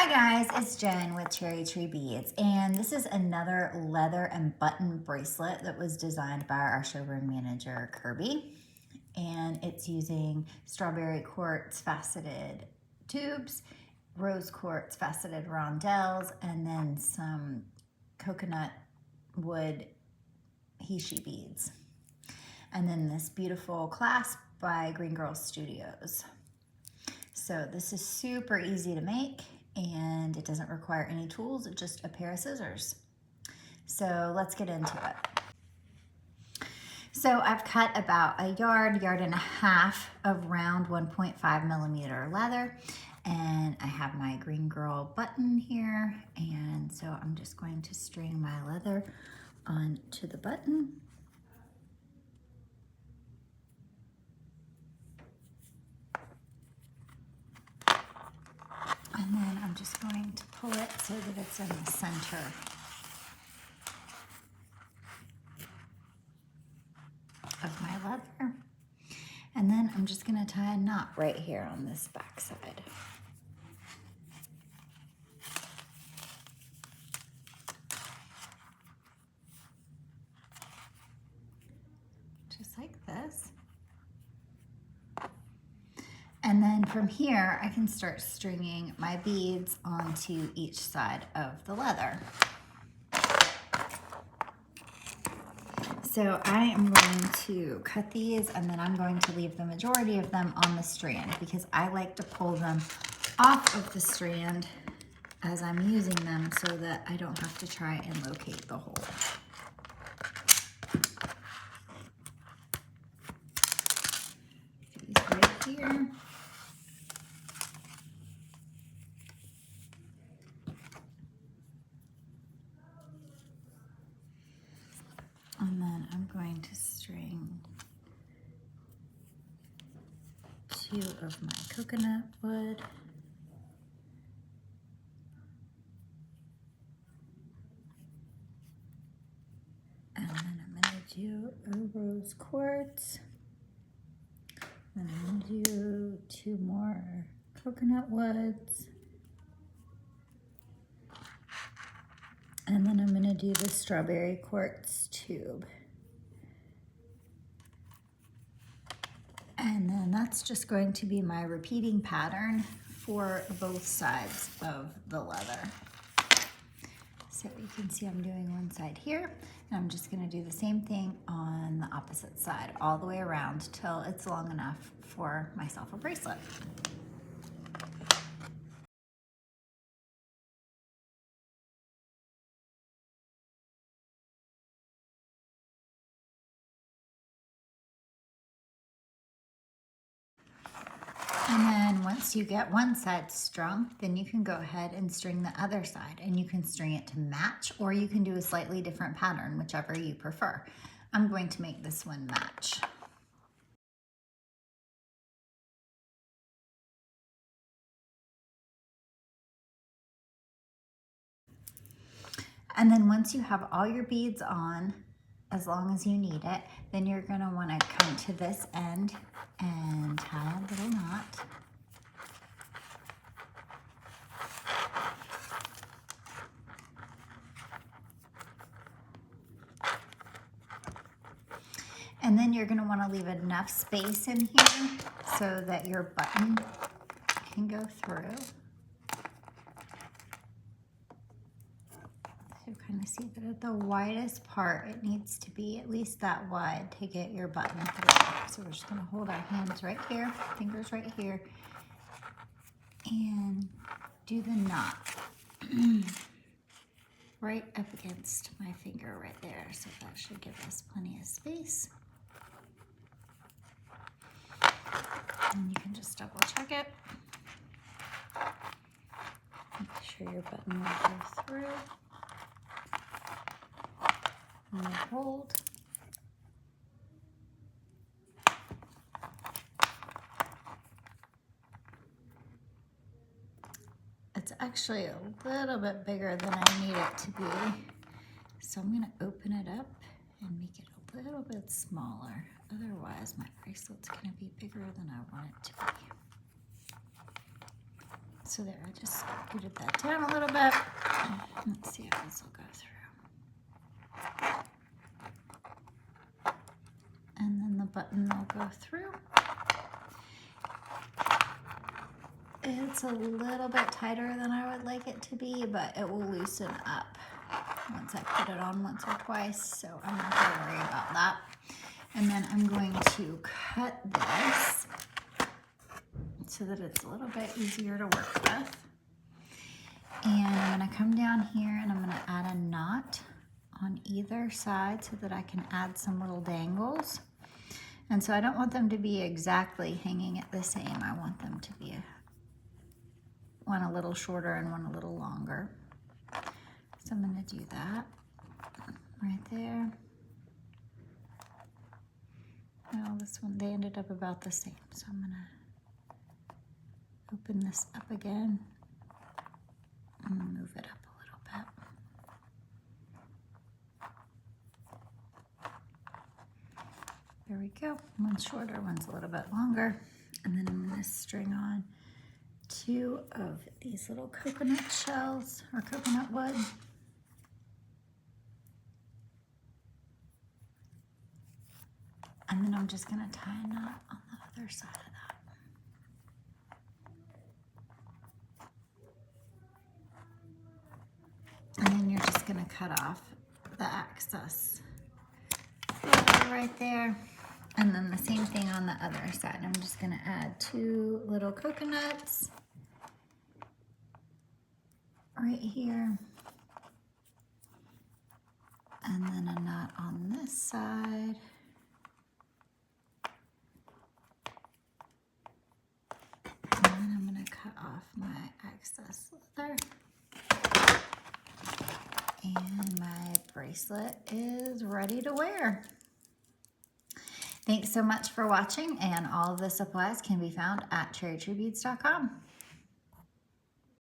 Hi guys, it's Jen with Cherry Tree Beads, and this is another leather and button bracelet that was designed by our showroom manager, Kirby. And it's using strawberry quartz faceted tubes, rose quartz faceted rondelles, and then some coconut wood heishi beads. And then this beautiful clasp by Green Girl Studios. So this is super easy to make, and it doesn't require any tools, it's just a pair of scissors. So let's get into it. So I've cut about a yard and a half of round 1.5 millimeter leather, and I have my Green Girl button here, and so I'm just going to string my leather onto the button. And then I'm just going to pull it so that it's in the center. Of my leather. And then I'm just going to tie a knot right here on this back side. Just like this. And then from here, I can start stringing my beads onto each side of the leather. So I am going to cut these, and then I'm going to leave the majority of them on the strand because I like to pull them off of the strand as I'm using them so that I don't have to try and locate the hole. These right here. And then I'm going to string 2 of my coconut wood. And then I'm going to do a rose quartz. Then I'm going to do 2 more coconut woods. And then I'm going to do the strawberry quartz tube. And then that's just going to be my repeating pattern for both sides of the leather. So you can see I'm doing one side here, and I'm just going to do the same thing on the opposite side all the way around till it's long enough for myself a bracelet. And then once you get one side strung, then you can go ahead and string the other side, and you can string it to match, or you can do a slightly different pattern, whichever you prefer. I'm going to make this one match. And then once you have all your beads on, as long as you need it, then you're going to want to come to this end and tie a little knot. And then you're going to want to leave enough space in here so that your button can go through. So kind of see that at the widest part, it needs to be at least that wide to get your button through. So we're just going to hold our hands right here, fingers right here, and do the knot right up against my finger right there. So that should give us plenty of space. And you can just double check it. Make sure your button will go through. And hold. It's actually a little bit bigger than I need it to be. So I'm going to open it up and make it a little bit smaller. Otherwise, my bracelet's going to be bigger than I want it to be. So there, I just scooted that down a little bit. Let's see how this will go through. And then the button will go through. It's a little bit tighter than I would like it to be, but it will loosen up once I put it on once or twice, so I'm not going to worry about that. And then I'm going to cut this so that it's a little bit easier to work with. And I'm going to come down here and I'm going to add a knot on either side so that I can add some little dangles. And so I don't want them to be exactly hanging at the same. I want them to be one a little shorter and one a little longer. So I'm going to do that right there. Now this one, they ended up about the same. So I'm going to open this up again and move it up a little bit. There we go. One's shorter, one's a little bit longer. And then I'm going to string on 2 of these little coconut shells or coconut wood. And then I'm just going to tie a knot on the other side of that. And then you're just going to cut off the excess right there. And then the same thing on the other side. I'm just going to add 2 little coconuts right here. And then a knot on this side. And then I'm going to cut off my excess leather. And my bracelet is ready to wear. Thanks so much for watching, and all of the supplies can be found at cherrytreebeads.com.